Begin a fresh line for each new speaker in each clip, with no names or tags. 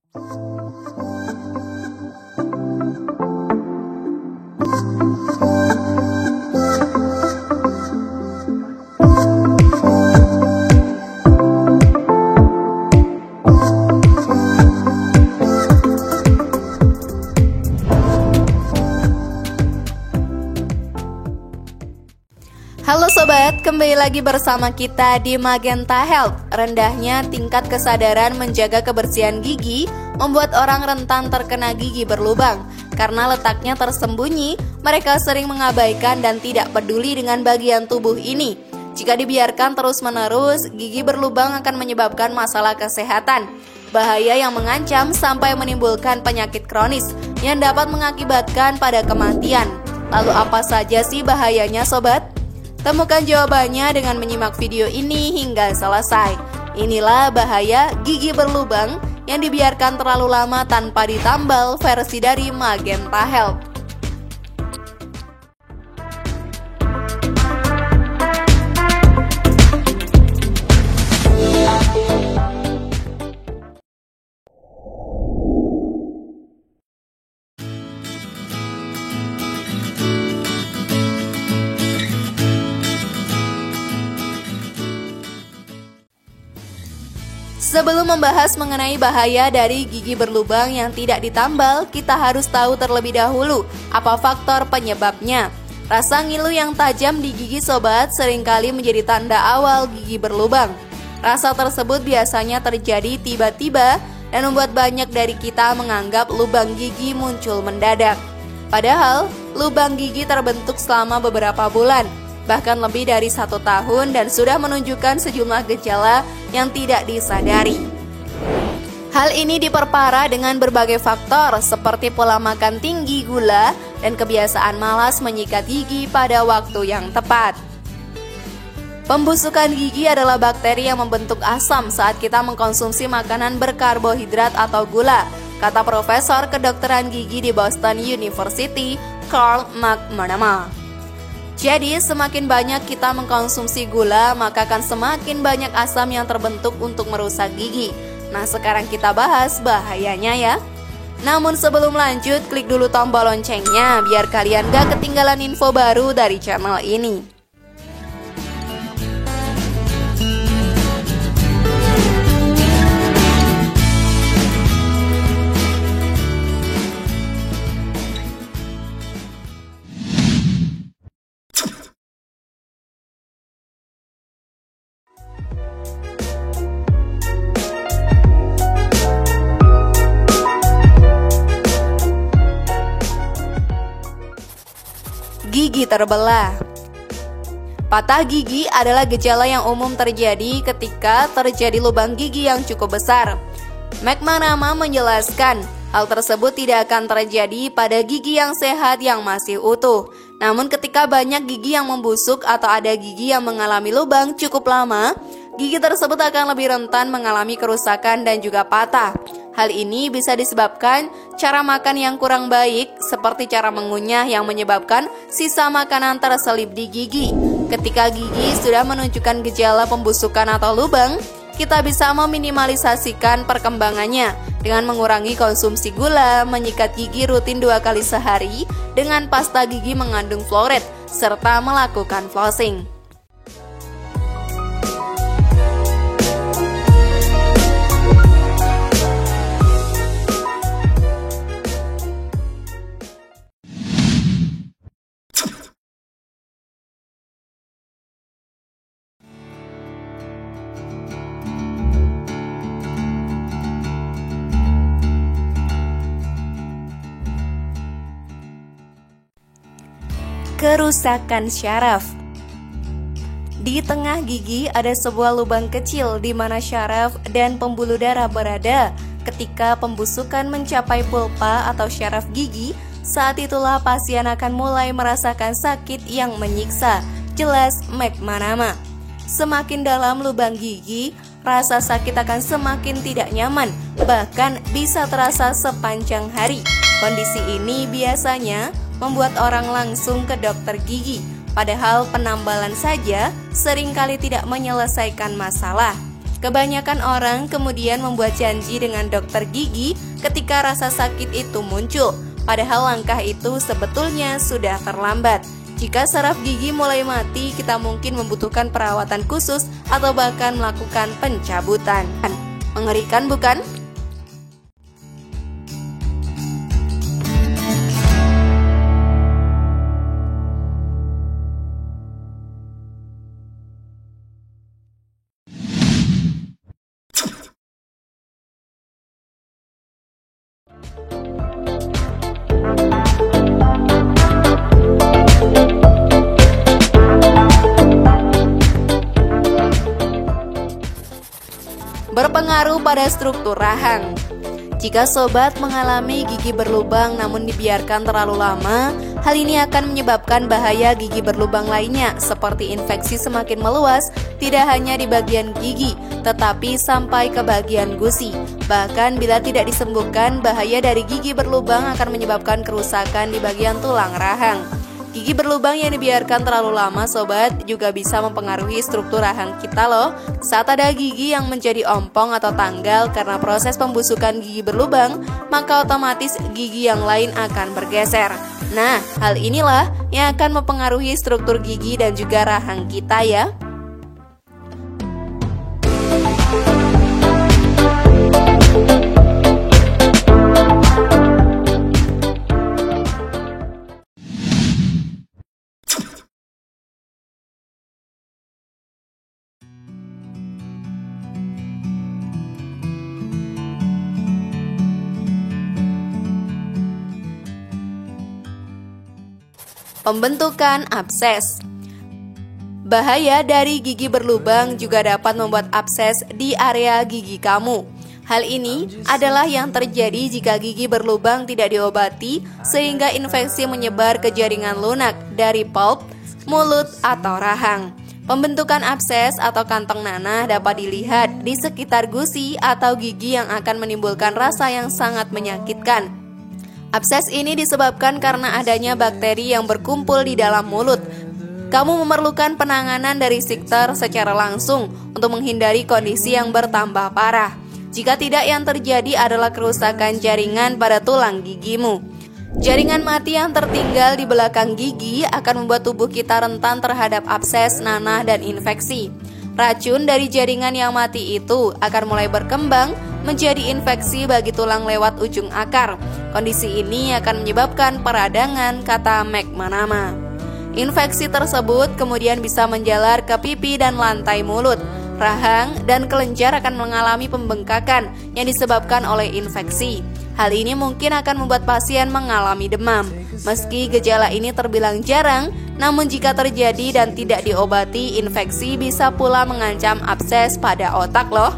Halo sobat, kembali lagi bersama kita di Magenta Health. Rendahnya tingkat kesadaran menjaga kebersihan gigi membuat orang rentan terkena gigi berlubang. Karena letaknya tersembunyi, mereka sering mengabaikan dan tidak peduli dengan bagian tubuh ini. Jika dibiarkan terus-menerus, gigi berlubang akan menyebabkan masalah kesehatan. Bahaya yang mengancam sampai menimbulkan penyakit kronis yang dapat mengakibatkan pada kematian. Lalu apa saja sih bahayanya sobat? Temukan jawabannya dengan menyimak video ini hingga selesai. Inilah bahaya gigi berlubang yang dibiarkan terlalu lama tanpa ditambal versi dari Magenta Health. Sebelum membahas mengenai bahaya dari gigi berlubang yang tidak ditambal, kita harus tahu terlebih dahulu apa faktor penyebabnya. Rasa ngilu yang tajam di gigi sobat seringkali menjadi tanda awal gigi berlubang. Rasa tersebut biasanya terjadi tiba-tiba dan membuat banyak dari kita menganggap lubang gigi muncul mendadak. Padahal, lubang gigi terbentuk selama beberapa bulan, bahkan lebih dari 1 tahun dan sudah menunjukkan sejumlah gejala yang tidak disadari. Hal ini diperparah dengan berbagai faktor seperti pola makan tinggi, gula, dan kebiasaan malas menyikat gigi pada waktu yang tepat. Pembusukan gigi adalah bakteri yang membentuk asam saat kita mengkonsumsi makanan berkarbohidrat atau gula, kata Profesor Kedokteran Gigi di Boston University, Carl McManama. Jadi, semakin banyak kita mengkonsumsi gula, maka akan semakin banyak asam yang terbentuk untuk merusak gigi. Nah, sekarang kita bahas bahayanya ya. Namun sebelum lanjut, klik dulu tombol loncengnya biar kalian gak ketinggalan info baru dari channel ini. Gigi terbelah. Patah gigi adalah gejala yang umum terjadi ketika terjadi lubang gigi yang cukup besar. McManama menjelaskan, hal tersebut tidak akan terjadi pada gigi yang sehat yang masih utuh. Namun ketika banyak gigi yang membusuk atau ada gigi yang mengalami lubang cukup lama, gigi tersebut akan lebih rentan mengalami kerusakan dan juga patah. Hal ini bisa disebabkan cara makan yang kurang baik, seperti cara mengunyah yang menyebabkan sisa makanan terselip di gigi. Ketika gigi sudah menunjukkan gejala pembusukan atau lubang, kita bisa meminimalisasikan perkembangannya dengan mengurangi konsumsi gula, menyikat gigi rutin 2 kali sehari dengan pasta gigi mengandung fluoride, serta melakukan flossing. Kerusakan syaraf. Di tengah gigi ada sebuah lubang kecil di mana syaraf dan pembuluh darah berada. Ketika pembusukan mencapai pulpa atau syaraf gigi, saat itulah pasien akan mulai merasakan sakit yang menyiksa, jelas McManama. Semakin dalam lubang gigi, rasa sakit akan semakin tidak nyaman, bahkan bisa terasa sepanjang hari. Kondisi ini biasanya membuat orang langsung ke dokter gigi, padahal penambalan saja seringkali tidak menyelesaikan masalah. Kebanyakan orang kemudian membuat janji dengan dokter gigi ketika rasa sakit itu muncul, padahal langkah itu sebetulnya sudah terlambat. Jika saraf gigi mulai mati, kita mungkin membutuhkan perawatan khusus atau bahkan melakukan pencabutan. Mengerikan bukan? Berpengaruh pada struktur rahang. Jika sobat mengalami gigi berlubang namun dibiarkan terlalu lama, hal ini akan menyebabkan bahaya gigi berlubang lainnya seperti infeksi semakin meluas, tidak hanya di bagian gigi, tetapi sampai ke bagian gusi. Bahkan bila tidak disembuhkan, bahaya dari gigi berlubang akan menyebabkan kerusakan di bagian tulang rahang. Gigi berlubang yang dibiarkan terlalu lama, sobat, juga bisa mempengaruhi struktur rahang kita loh. Saat ada gigi yang menjadi ompong atau tanggal karena proses pembusukan gigi berlubang, maka otomatis gigi yang lain akan bergeser. Nah, hal inilah yang akan mempengaruhi struktur gigi dan juga rahang kita ya. Pembentukan abses. Bahaya dari gigi berlubang juga dapat membuat abses di area gigi kamu. Hal ini adalah yang terjadi jika gigi berlubang tidak diobati sehingga infeksi menyebar ke jaringan lunak dari pulp, mulut, atau rahang. Pembentukan abses atau kantong nanah dapat dilihat di sekitar gusi atau gigi yang akan menimbulkan rasa yang sangat menyakitkan. Abses ini disebabkan karena adanya bakteri yang berkumpul di dalam mulut. Kamu memerlukan penanganan dari dokter secara langsung untuk menghindari kondisi yang bertambah parah. Jika tidak, yang terjadi adalah kerusakan jaringan pada tulang gigimu. Jaringan mati yang tertinggal di belakang gigi akan membuat tubuh kita rentan terhadap abses, nanah, dan infeksi. Racun dari jaringan yang mati itu akan mulai berkembang menjadi infeksi bagi tulang lewat ujung akar. Kondisi ini akan menyebabkan peradangan, kata McManama. Infeksi tersebut kemudian bisa menjalar ke pipi dan lantai mulut. Rahang dan kelenjar akan mengalami pembengkakan yang disebabkan oleh infeksi. Hal ini mungkin akan membuat pasien mengalami demam. Meski gejala ini terbilang jarang, namun jika terjadi dan tidak diobati, infeksi bisa pula mengancam abses pada otak loh.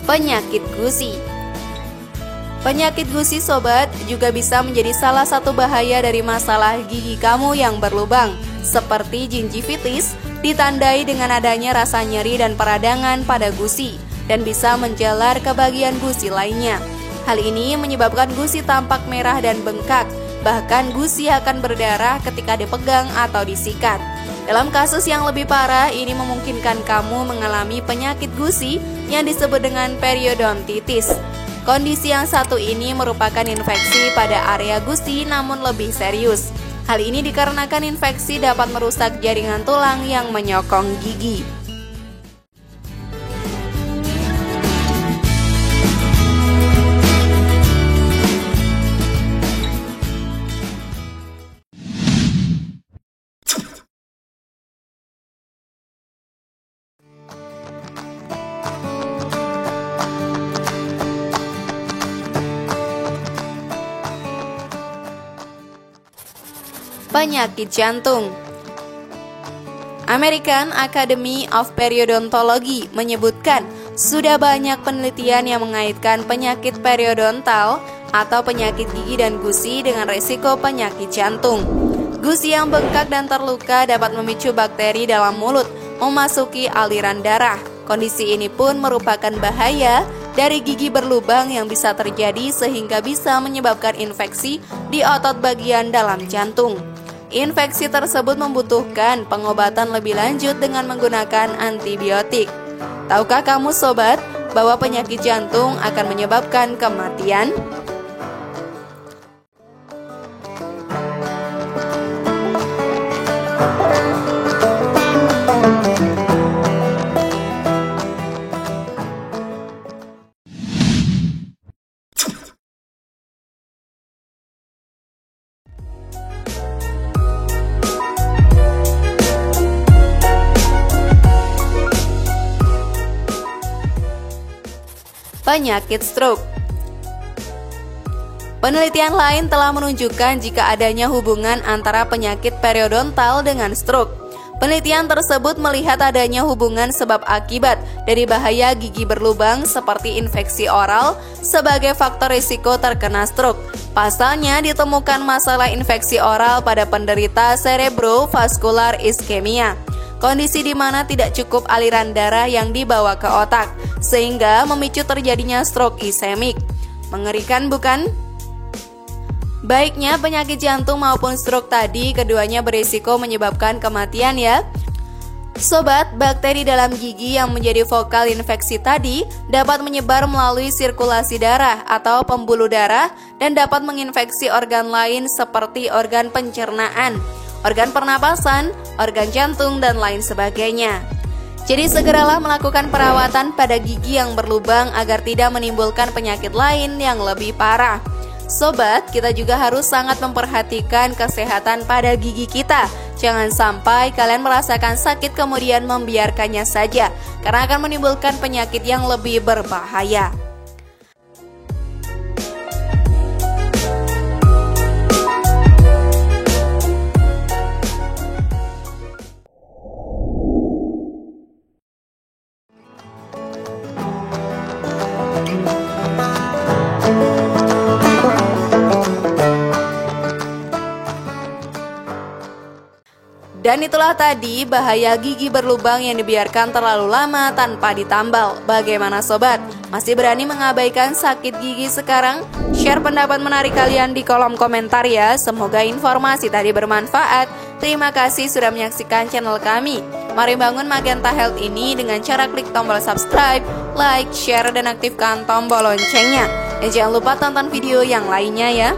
Penyakit gusi. Penyakit gusi, sobat, juga bisa menjadi salah satu bahaya dari masalah gigi kamu yang berlubang, seperti gingivitis, ditandai dengan adanya rasa nyeri dan peradangan pada gusi, dan bisa menjalar ke bagian gusi lainnya. Hal ini menyebabkan gusi tampak merah dan bengkak, bahkan gusi akan berdarah ketika dipegang atau disikat. Dalam kasus yang lebih parah, ini memungkinkan kamu mengalami penyakit gusi yang disebut dengan periodontitis. Kondisi yang satu ini merupakan infeksi pada area gusi namun lebih serius. Hal ini dikarenakan infeksi dapat merusak jaringan tulang yang menyokong gigi. Penyakit jantung. American Academy of Periodontology menyebutkan Sudah banyak penelitian yang mengaitkan penyakit periodontal atau penyakit gigi dan gusi dengan resiko penyakit jantung. Gusi yang bengkak dan terluka dapat memicu bakteri dalam mulut memasuki aliran darah. Kondisi ini pun merupakan bahaya dari gigi berlubang yang bisa terjadi sehingga bisa menyebabkan infeksi di otot bagian dalam jantung. Infeksi tersebut membutuhkan pengobatan lebih lanjut dengan menggunakan antibiotik. Tahukah kamu sobat bahwa penyakit jantung akan menyebabkan kematian? Penyakit stroke. Penelitian lain telah menunjukkan jika adanya hubungan antara penyakit periodontal dengan stroke. Penelitian tersebut melihat adanya hubungan sebab akibat dari bahaya gigi berlubang seperti infeksi oral sebagai faktor risiko terkena stroke. Pasalnya ditemukan masalah infeksi oral pada penderita cerebrovascular ischemia. Kondisi di mana tidak cukup aliran darah yang dibawa ke otak, sehingga memicu terjadinya stroke ischemic. Mengerikan bukan? Baiknya penyakit jantung maupun stroke tadi, keduanya berisiko menyebabkan kematian ya. Sobat, bakteri dalam gigi yang menjadi vokal infeksi tadi dapat menyebar melalui sirkulasi darah atau pembuluh darah dan dapat menginfeksi organ lain seperti organ pencernaan, organ pernapasan, organ jantung, dan lain sebagainya. Jadi segeralah melakukan perawatan pada gigi yang berlubang agar tidak menimbulkan penyakit lain yang lebih parah. Sobat, kita juga harus sangat memperhatikan kesehatan pada gigi kita. Jangan sampai kalian merasakan sakit kemudian membiarkannya saja, karena akan menimbulkan penyakit yang lebih berbahaya. Dan itulah tadi bahaya gigi berlubang yang dibiarkan terlalu lama tanpa ditambal. Bagaimana sobat? Masih berani mengabaikan sakit gigi sekarang? Share pendapat menarik kalian di kolom komentar ya. Semoga informasi tadi bermanfaat. Terima kasih sudah menyaksikan channel kami. Mari bangun Magenta Health ini dengan cara klik tombol subscribe, like, share, dan aktifkan tombol loncengnya. Dan jangan lupa tonton video yang lainnya ya.